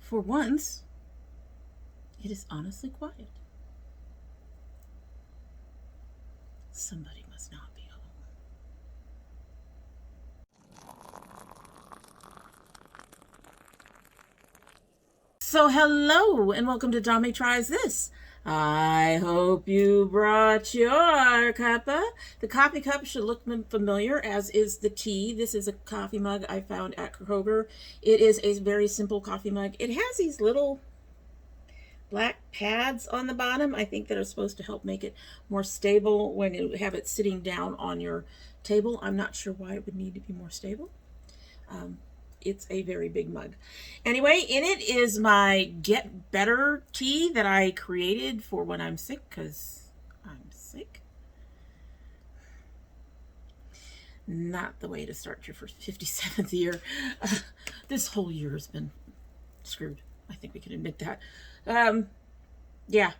For once, it is honestly quiet. Somebody must not be home. So hello and welcome to domytriesthis. I hope you brought your cuppa. The coffee cup should look familiar, as is the tea. This is a coffee mug I found at Kroger. It is a very simple coffee mug. It has these little black pads on the bottom, I think, that are supposed to help make it more stable when you have it sitting down on your table. I'm not sure why it would need to be more stable. It's a very big mug. Anyway, in it is my Get Better tea that I created for when I'm sick, because I'm sick. Not the way to start your first 57th year. This whole year has been screwed. I think we can admit that. Yeah.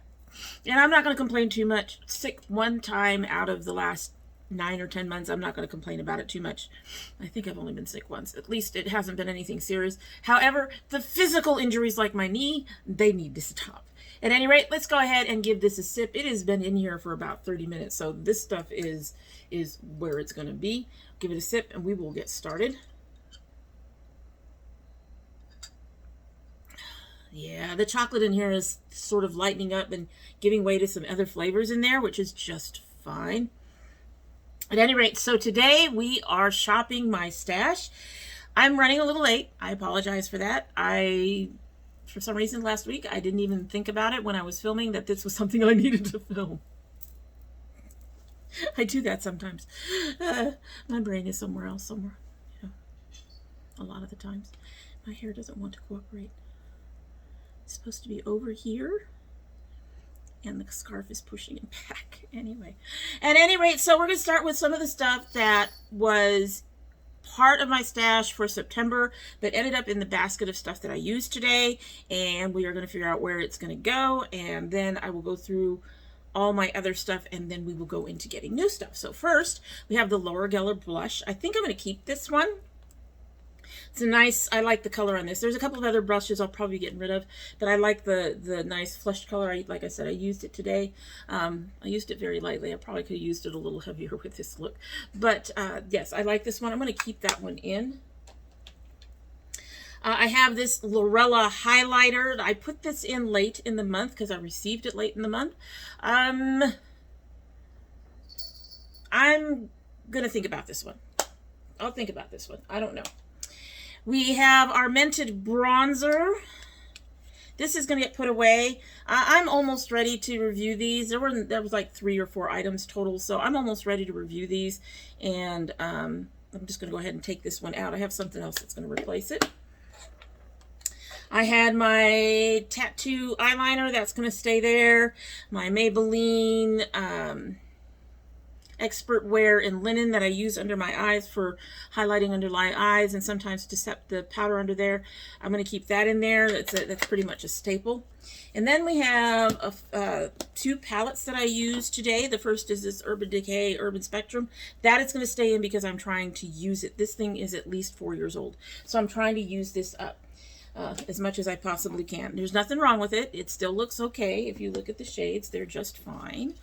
And I'm not going to complain too much. Sick one time out of the last 9 or 10 months. I'm not going to complain about it too much. I think I've only been sick once. At least it hasn't been anything serious. However, the physical injuries like my knee, they need to stop. At any rate, let's go ahead and give this a sip. It has been in here for about 30 minutes, so this stuff is where it's going to be. Give it a sip and we will get started. Yeah, the chocolate in here is sort of lightening up and giving way to some other flavors in there, which is just fine. At any rate, so today we are shopping my stash. I'm running a little late. I apologize for that. For some reason last week, I didn't even think about it when I was filming that this was something I needed to film. I do that sometimes. My brain is somewhere else, you know, a lot of the times. My hair doesn't want to cooperate. It's supposed to be over here, and the scarf is pushing it back. Anyway, at any rate, so we're going to start with some of the stuff that was part of my stash for September, but ended up in the basket of stuff that I used today, and we are going to figure out where it's going to go, and then I will go through all my other stuff, and then we will go into getting new stuff. So first, we have the Lorella Blush. I think I'm going to keep this one. It's a nice, I like the color on this. There's a couple of other brushes I'll probably be getting rid of, but I like the nice flushed color. Like I said, I used it today. I used it very lightly. I probably could have used it a little heavier with this look. But yes, I like this one. I'm going to keep that one in. I have this Lorella Highlighter. I put this in late in the month because I received it late in the month. I'm going to think about this one. I'll think about this one. I don't know. We have our Mented Bronzer. This is going to get put away. I'm almost ready to review these. There was like 3 or 4 items total, so I'm almost ready to review these. And I'm just going to go ahead and take this one out. I have something else that's going to replace it. I had my tattoo eyeliner. That's going to stay there. My Maybelline Expert Wear in Linen that I use under my eyes for highlighting under my eyes and sometimes to set the powder under there. I'm going to keep that in there. That's pretty much a staple. And then we have 2 palettes that I used today. The first is this Urban Decay Urban Spectrum. That is going to stay in because I'm trying to use it. This thing is at least 4 years old. So I'm trying to use this up as much as I possibly can. There's nothing wrong with it. It still looks okay. If you look at the shades, they're just fine.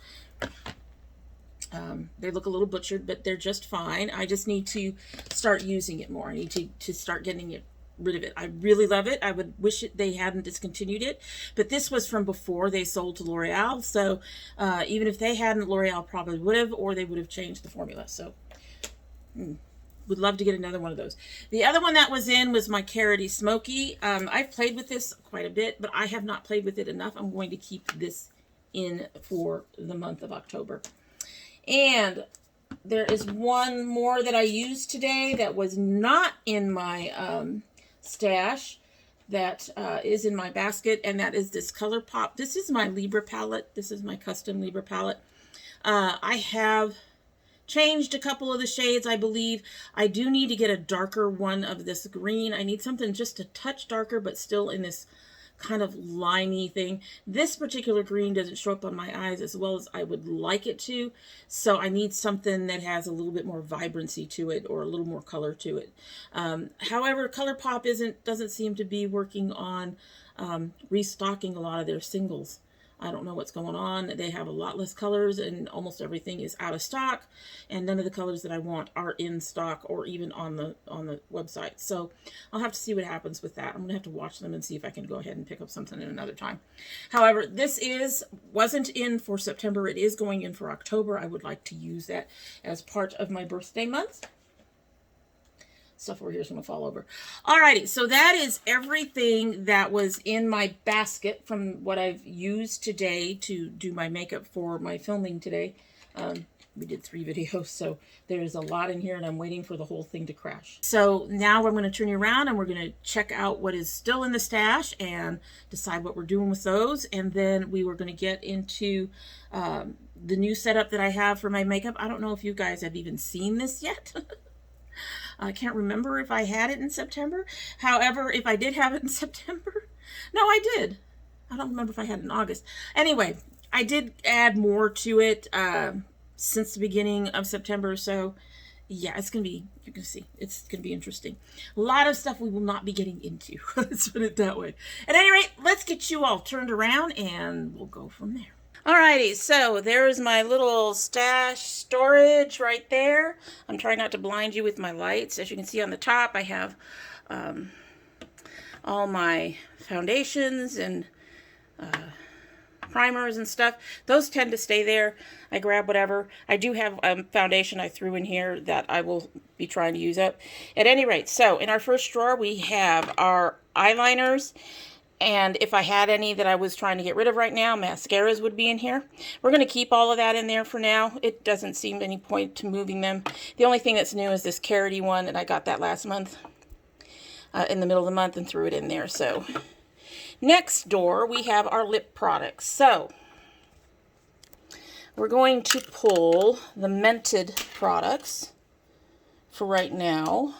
They look a little butchered, but they're just fine. I just need to start using it more. I need to start getting rid of it. I really love it. I would wish they hadn't discontinued it, but this was from before they sold to L'Oreal. So even if they hadn't, L'Oreal probably would have, or they would have changed the formula. So would love to get another one of those. The other one that was in was my Carroty Smoky. I've played with this quite a bit, but I have not played with it enough. I'm going to keep this in for the month of October. And there is one more that I used today that was not in my stash that is in my basket, and that is this ColourPop. This is my Libra palette. This is my custom Libra palette. I have changed a couple of the shades, I believe. I do need to get a darker one of this green. I need something just a touch darker, but still in this kind of liney thing. This particular green doesn't show up on my eyes as well as I would like it to, so I need something that has a little bit more vibrancy to it or a little more color to it. However, ColourPop doesn't seem to be working on restocking a lot of their singles. I don't know what's going on. They have a lot less colors and almost everything is out of stock, and none of the colors that I want are in stock or even on the website. So I'll have to see what happens with that. I'm gonna have to watch them and see if I can go ahead and pick up something in another time. However, this wasn't in for September. It is going in for October. I would like to use that as part of my birthday month. Stuff over here is going to fall over. Alrighty, so that is everything that was in my basket from what I've used today to do my makeup for my filming today. We did 3 videos, so there's a lot in here, and I'm waiting for the whole thing to crash. So now I'm going to turn you around, and we're going to check out what is still in the stash and decide what we're doing with those, and then we were going to get into the new setup that I have for my makeup. I don't know if you guys have even seen this yet. I can't remember if I had it in September. However, if I did have it in September, no, I did. I don't remember if I had it in August. Anyway, I did add more to it since the beginning of September. So yeah, it's going to be, you're going to see, it's going to be interesting. A lot of stuff we will not be getting into. Let's put it that way. At any rate, let's get you all turned around and we'll go from there. Alrighty, so there's my little stash storage right there. I'm trying not to blind you with my lights. As you can see on the top, I have all my foundations and primers and stuff. Those tend to stay there. I grab whatever. I do have a foundation I threw in here that I will be trying to use up. At any rate, so in our first drawer, we have our eyeliners. And if I had any that I was trying to get rid of right now, mascaras would be in here. We're going to keep all of that in there for now. It doesn't seem any point to moving them. The only thing that's new is this carroty one, and I got that last month in the middle of the month and threw it in there. So next door, we have our lip products. So we're going to pull the Mented products for right now.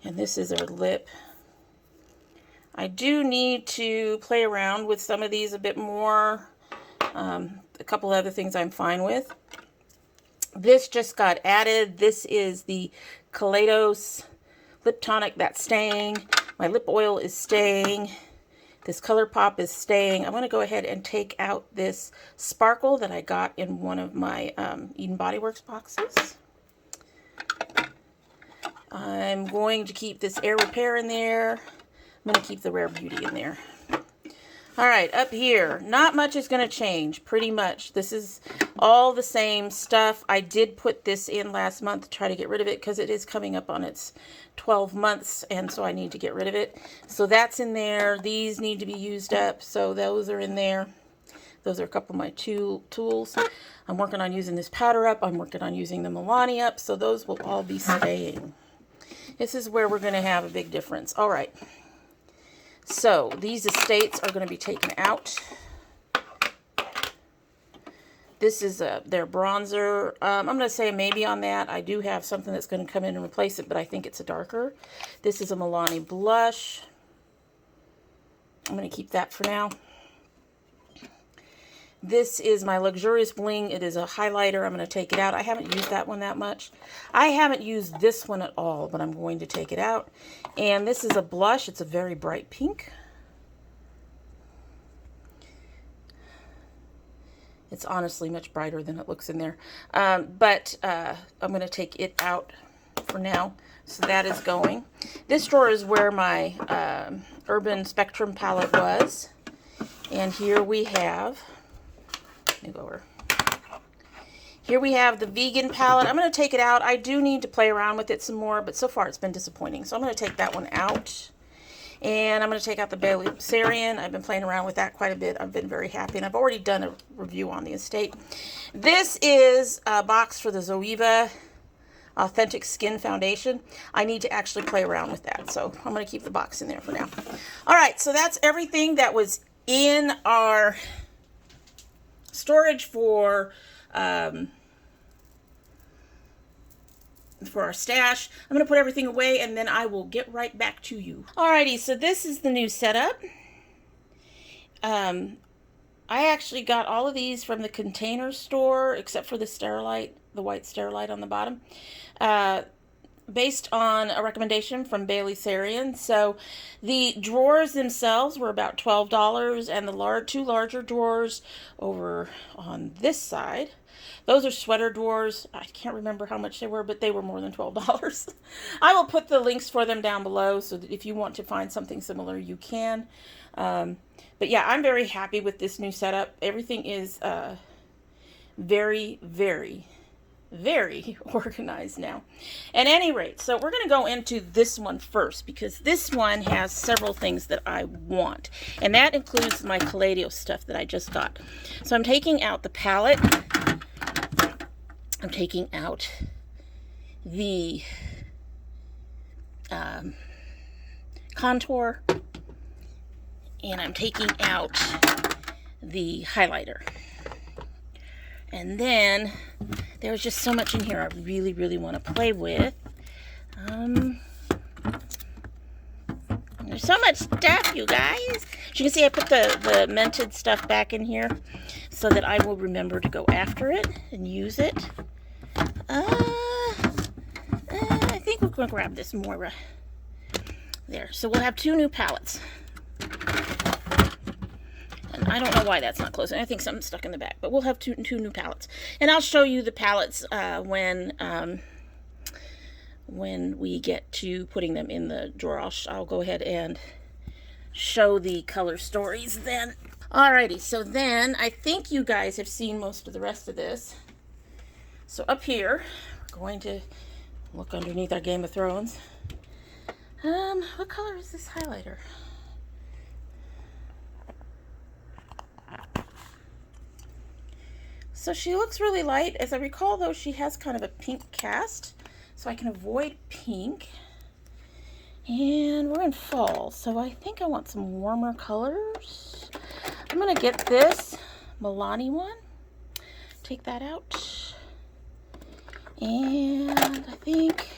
And this is our lip. I do need to play around with some of these a bit more. A couple other things I'm fine with. This just got added. This is the Kaleidos Lip Tonic that's staying. My lip oil is staying. This ColourPop is staying. I'm going to go ahead and take out this sparkle that I got in one of my Eden Body Works boxes. I'm going to keep this Air Repair in there. I'm going to keep the Rare Beauty in there. All right, up here, not much is going to change, pretty much. This is all the same stuff. I did put this in last month to try to get rid of it because it is coming up on its 12 months, and so I need to get rid of it. So that's in there. These need to be used up, so those are in there. Those are a couple of my tools. I'm working on using this powder up. I'm working on using the Milani up, so those will all be staying. This is where we're going to have a big difference. All right. So these estates are going to be taken out. This is their bronzer. I'm going to say maybe on that. I do have something that's going to come in and replace it, but I think it's a darker. This is a Milani Blush. I'm going to keep that for now. This is my Luxurious Bling. It is a highlighter. I'm going to take it out. I haven't used that one that much. I haven't used this one at all, but I'm going to take it out. And this is a blush. It's a very bright pink. It's honestly much brighter than it looks in there. But I'm going to take it out for now. So that is going. This drawer is where my Urban Spectrum palette was. And here we have... Let me go over. Here we have the vegan palette. I'm going to take it out. I do need to play around with it some more, but so far it's been disappointing. So I'm going to take that one out. And I'm going to take out the Balearian. I've been playing around with that quite a bit. I've been very happy, and I've already done a review on the estate. This is a box for the Zoeva Authentic Skin Foundation. I need to actually play around with that, so I'm going to keep the box in there for now. All right, so that's everything that was in our storage for for our stash. I'm going to put everything away and then I will get right back to you. Alrighty, so this is the new setup. I actually got all of these from the Container Store, except for the Sterilite, the white Sterilite on the bottom, based on a recommendation from Bailey Sarian. So the drawers themselves were about $12, and the two larger drawers over on this side, those are sweater drawers. I can't remember how much they were, but they were more than $12. I will put the links for them down below, so that if you want to find something similar, you can. But yeah, I'm very happy with this new setup. Everything is very, very, very organized now. At any rate, so we're going to go into this one first, because this one has several things that I want. And that includes my Palladio stuff that I just got. So I'm taking out the palette. I'm taking out the contour. And I'm taking out the highlighter. And then there's just so much in here I really, really want to play with. There's so much stuff, you guys. As you can see, I put the mented stuff back in here so that I will remember to go after it and use it. I think we're going to grab this Moira. There. So we'll have 2 new palettes. And I don't know why that's not closing. I think something's stuck in the back. But we'll have two new palettes. And I'll show you the palettes when we get to putting them in the drawer. I'll go ahead and show the color stories then. Alrighty, so then I think you guys have seen most of the rest of this. So up here, we're going to look underneath our Game of Thrones. What color is this highlighter? So she looks really light. As I recall, though, she has kind of a pink cast, so I can avoid pink. And we're in fall, so I think I want some warmer colors. I'm going to get this Milani one. Take that out. And I think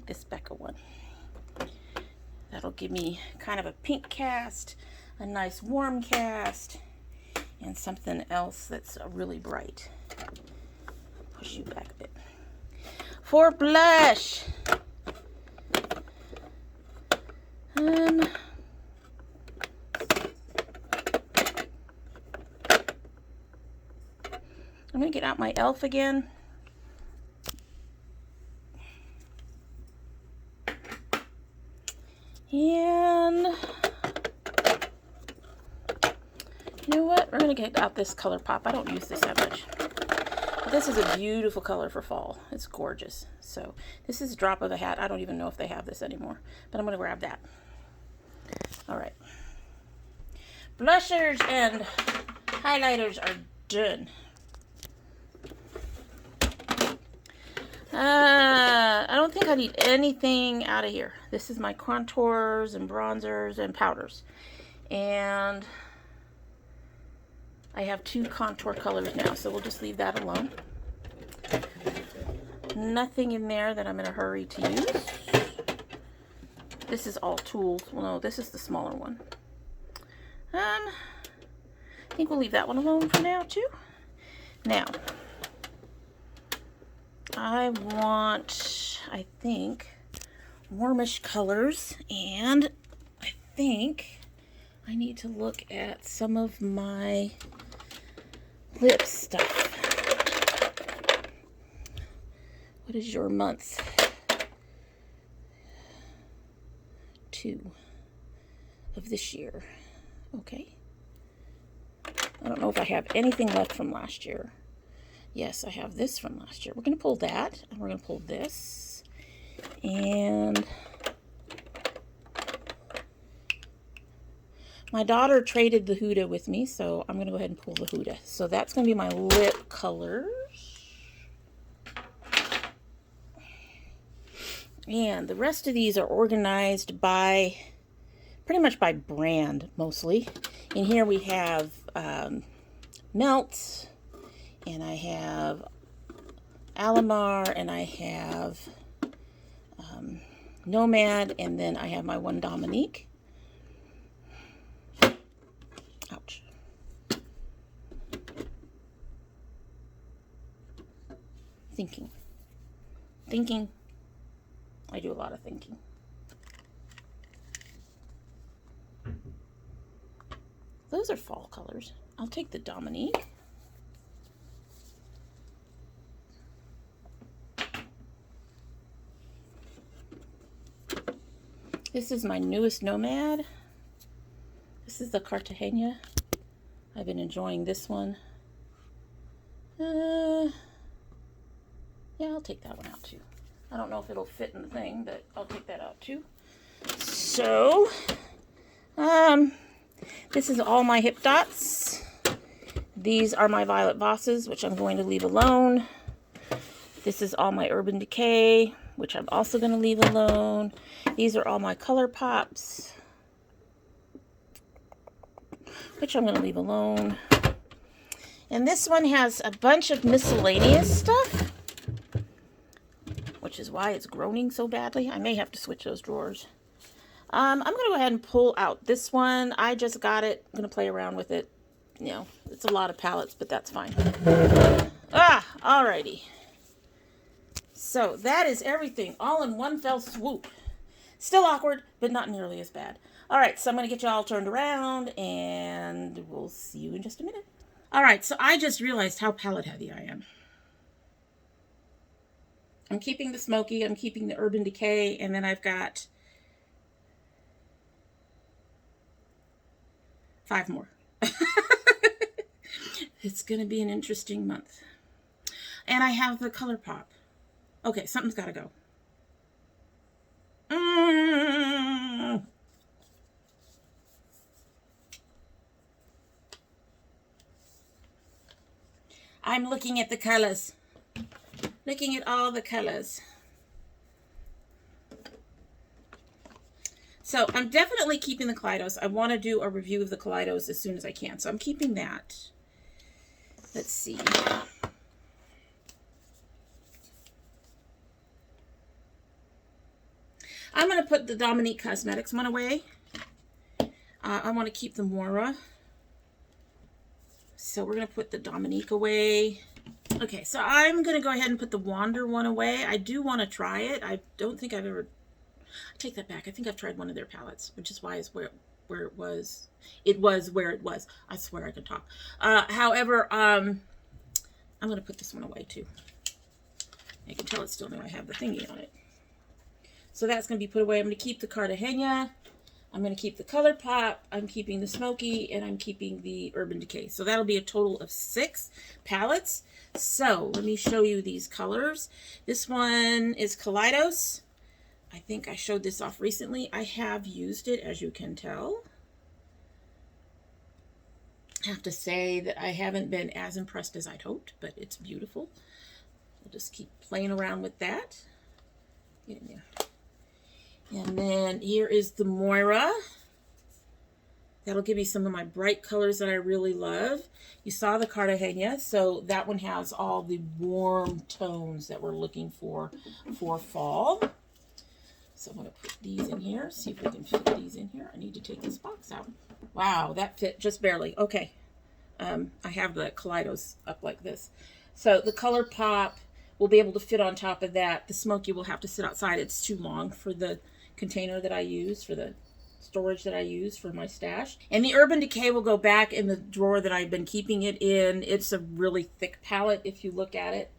this Becca one. That'll give me kind of a pink cast, a nice warm cast, and something else that's really bright. Push you back a bit. For blush, I'm going to get out my e.l.f. again. And you know what? We're going to get out this Color Pop. I don't use this that much. But this is a beautiful color for fall. It's gorgeous. So this is Drop of a Hat. I don't even know if they have this anymore. But I'm going to grab that. Alright. Blushers and highlighters are done. I don't think I need anything out of here. This is my contours and bronzers and powders. And I have 2 contour colors now, so we'll just leave that alone. Nothing in there that I'm in a hurry to use. This is all tools. Well, no, this is the smaller one. I think we'll leave that one alone for now, too. Now, I want, I think, warmish colors, and I think I need to look at some of my lip stuff. What is your month? 2 of this year. Okay. I don't know if I have anything left from last year. Yes, I have this from last year. We're going to pull that, and we're going to pull this. And my daughter traded the Huda with me, so I'm going to go ahead and pull the Huda. So that's going to be my lip colors. And the rest of these are organized by, pretty much by brand, mostly. In here we have Melt, and I have Alamar, and I have Nomad, and then I have my one Dominique. Ouch. Thinking. I do a lot of thinking. Those are fall colors. I'll take the Dominique. This is my newest Nomad. This is the Cartagena. I've been enjoying this one. Yeah, I'll take that one out too. I don't know if it'll fit in the thing, but I'll take that out too. So, this is all my hip dots. These are my Violet Vosses, which I'm going to leave alone. This is all my Urban Decay, which I'm also going to leave alone. These are all my Color Pops, which I'm going to leave alone. And this one has a bunch of miscellaneous stuff, which is why it's groaning so badly. I may have to switch those drawers. I'm going to go ahead and pull out this one. I just got it. I'm going to play around with it. You know, it's a lot of palettes, but that's fine. Alrighty. So that is everything, all in one fell swoop. Still awkward, but not nearly as bad. Alright, so I'm going to get you all turned around, and we'll see you in just a minute. Alright, so I just realized how palette heavy I am. I'm keeping the Smoky, I'm keeping the Urban Decay, and then I've got 5 more. It's going to be an interesting month. And I have the Color Pop. Okay, something's got to go. I'm looking at the colors. Looking at all the colors. So I'm definitely keeping the Kaleidos. I want to do a review of the Kaleidos as soon as I can. So I'm keeping that. Let's see. I'm going to put the Dominique Cosmetics one away. I want to keep the Moira. So we're going to put the Dominique away. Okay, so I'm going to go ahead and put the Wander one away. I do want to try it. I don't think I've ever... I take that back. I think I've tried one of their palettes, which is why it's where it was. It was where it was. I swear I can talk. However, I'm going to put this one away too. I can tell it's still new. I have the thingy on it. So that's going to be put away. I'm going to keep the Cartagena. I'm going to keep the Color Pop. I'm keeping the Smoky, and I'm keeping the Urban Decay. So that'll be a total of 6 palettes. So let me show you these colors. This one is Kaleidos. I think I showed this off recently. I have used it, as you can tell. I have to say that I haven't been as impressed as I'd hoped, but it's beautiful. We'll just keep playing around with that. Get in there. And then here is the Moira. That'll give you some of my bright colors that I really love. You saw the Cartagena, so that one has all the warm tones that we're looking for fall. So I'm going to put these in here, see if we can fit these in here. I need to take this box out. Wow, that fit just barely. Okay. I have the Kaleidos up like this. So the Color Pop will be able to fit on top of that. The Smoky will have to sit outside. It's too long for the container that I use, for the storage that I use for my stash. And the Urban Decay will go back in the drawer that I've been keeping it in. It's a really thick palette if you look at it.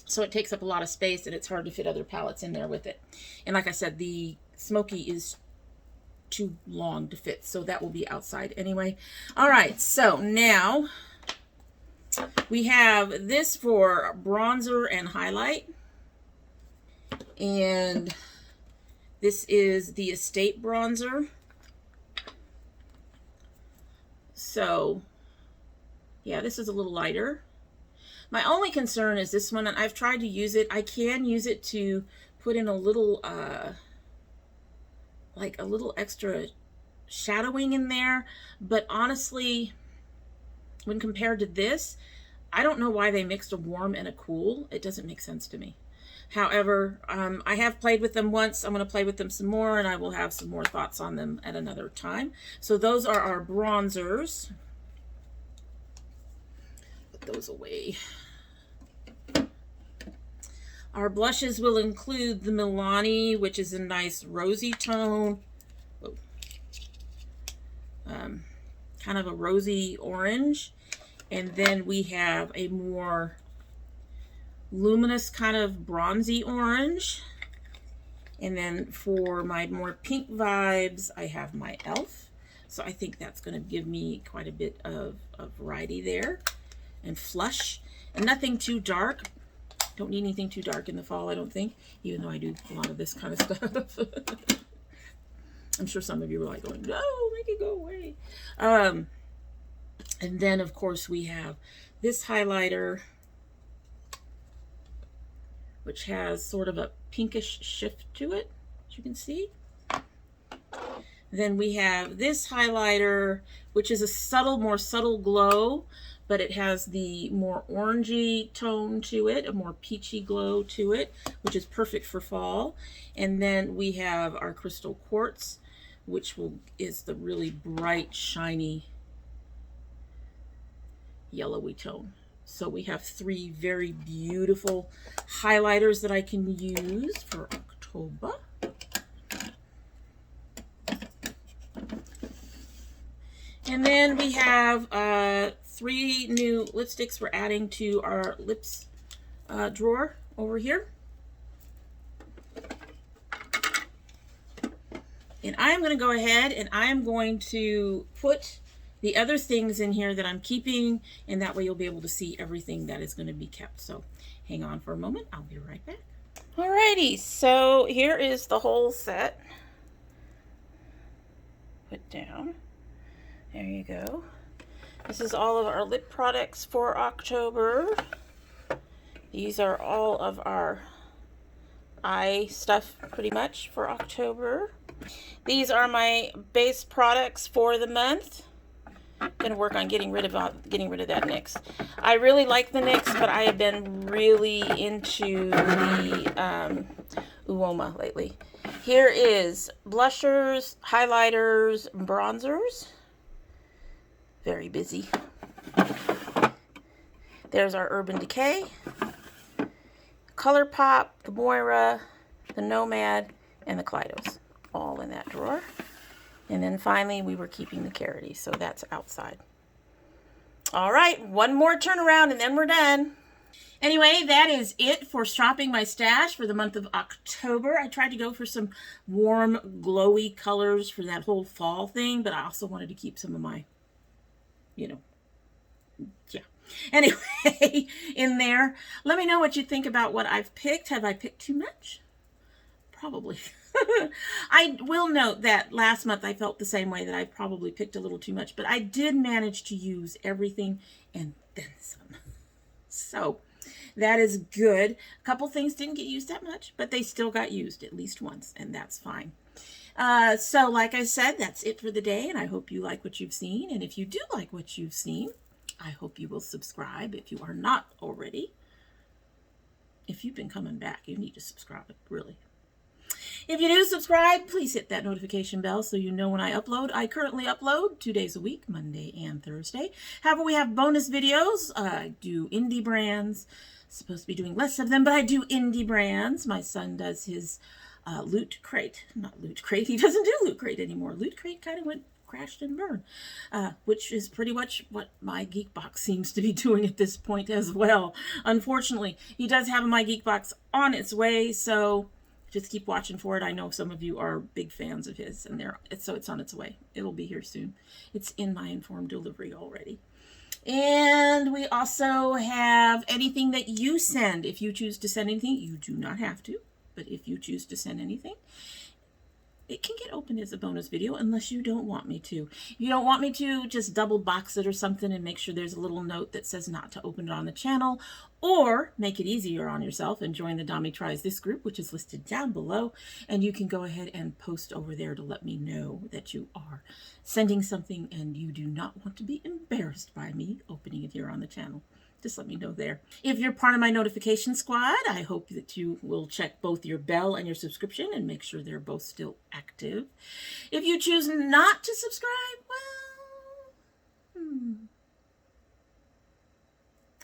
So it takes up a lot of space, and it's hard to fit other palettes in there with it. And like I said, the Smoky is too long to fit, so that will be outside anyway. All right, so now we have this for bronzer and highlight. And this is the Estate Bronzer. So, yeah, this is a little lighter. My only concern is this one, and I've tried to use it. I can use it to put in a little, like a little extra shadowing in there. But honestly, when compared to this, I don't know why they mixed a warm and a cool. It doesn't make sense to me. However, I have played with them once. I'm going to play with them some more, and I will have some more thoughts on them at another time. So those are our bronzers. Put those away. Our blushes will include the Milani, which is a nice rosy tone. Kind of a rosy orange. And then we have a more luminous kind of bronzy orange. And then for my more pink vibes, I have my e.l.f. So I think that's going to give me quite a bit of variety there. And flush. And nothing too dark. Don't need anything too dark in the fall, I don't think. Even though I do a lot of this kind of stuff. I'm sure some of you are like going, no, make it go away. And then, of course, we have this highlighter, which has sort of a pinkish shift to it, as you can see. Then we have this highlighter, which is a subtle, more subtle glow, but it has the more orangey tone to it, a more peachy glow to it, which is perfect for fall. And then we have our crystal quartz, which is the really bright, shiny, yellowy tone. So we have 3 very beautiful highlighters that I can use for October. And then we have 3 new lipsticks we're adding to our lips drawer over here. And I'm going to go ahead and I'm going to put the other things in here that I'm keeping, and that way you'll be able to see everything that is going to be kept. So hang on for a moment. I'll be right back. Alrighty, so here is the whole set. Put down. There you go. This is all of our lip products for October. These are all of our eye stuff pretty much for October. These are my base products for the month. I'm gonna work on getting rid of that NYX. I really like the NYX, but I have been really into the Uoma lately. Here is blushers, highlighters, bronzers. Very busy. There's our Urban Decay, ColourPop, the Moira, the Nomad, and the Kaleidos, all in that drawer. And then finally, we were keeping the Carity, so that's outside. All right, one more turnaround and then we're done. Anyway, that is it for stropping my stash for the month of October. I tried to go for some warm, glowy colors for that whole fall thing, but I also wanted to keep some of my, yeah. Anyway, in there, let me know what you think about what I've picked. Have I picked too much? Probably. I will note that last month I felt the same way, that I probably picked a little too much, but I did manage to use everything and then some. So that is good. A couple things didn't get used that much, but they still got used at least once, and that's fine. So like I said, that's it for the day, and I hope you like what you've seen. And if you do like what you've seen, I hope you will subscribe if you are not already. If you've been coming back, you need to subscribe, really. If you do subscribe, please hit that notification bell so you know when I upload. I currently upload 2 days a week, Monday and Thursday. However, we have bonus videos. I do indie brands. Supposed to be doing less of them, but I do indie brands. My son does his Loot Crate. Not Loot Crate. He doesn't do Loot Crate anymore. Loot Crate kind of crashed and burned, which is pretty much what my Geek Box seems to be doing at this point as well. Unfortunately, he does have a My Geek Box on its way, so just keep watching for it. I know some of you are big fans of his, and so it's on its way. It'll be here soon. It's in my informed delivery already. And we also have anything that you send. If you choose to send anything, you do not have to, but if you choose to send anything, it can get opened as a bonus video unless you don't want me to. If you don't want me to, just double box it or something and make sure there's a little note that says not to open it on the channel, or make it easier on yourself and join the Domi Tries This group, which is listed down below, and you can go ahead and post over there to let me know that you are sending something and you do not want to be embarrassed by me opening it here on the channel. Just let me know there. If you're part of my notification squad, I hope that you will check both your bell and your subscription and make sure they're both still active. If you choose not to subscribe, well,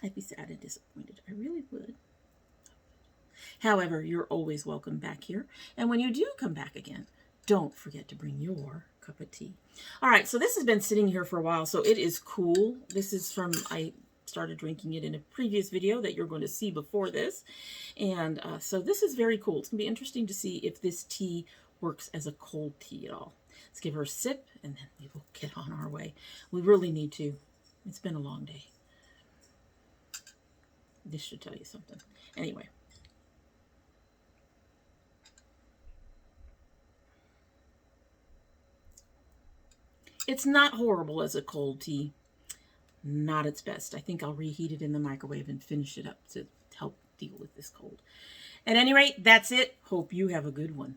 I'd be sad and disappointed. I really would. However, you're always welcome back here. And when you do come back again, don't forget to bring your cup of tea. All right, so this has been sitting here for a while, so it is cool. This is from, I started drinking it in a previous video that you're going to see before this. And so this is very cool. It's going to be interesting to see if this tea works as a cold tea at all. Let's give her a sip, and then we will get on our way. We really need to. It's been a long day. This should tell you something. Anyway. It's not horrible as a cold tea. Not its best. I think I'll reheat it in the microwave and finish it up to help deal with this cold. At any rate, that's it. Hope you have a good one.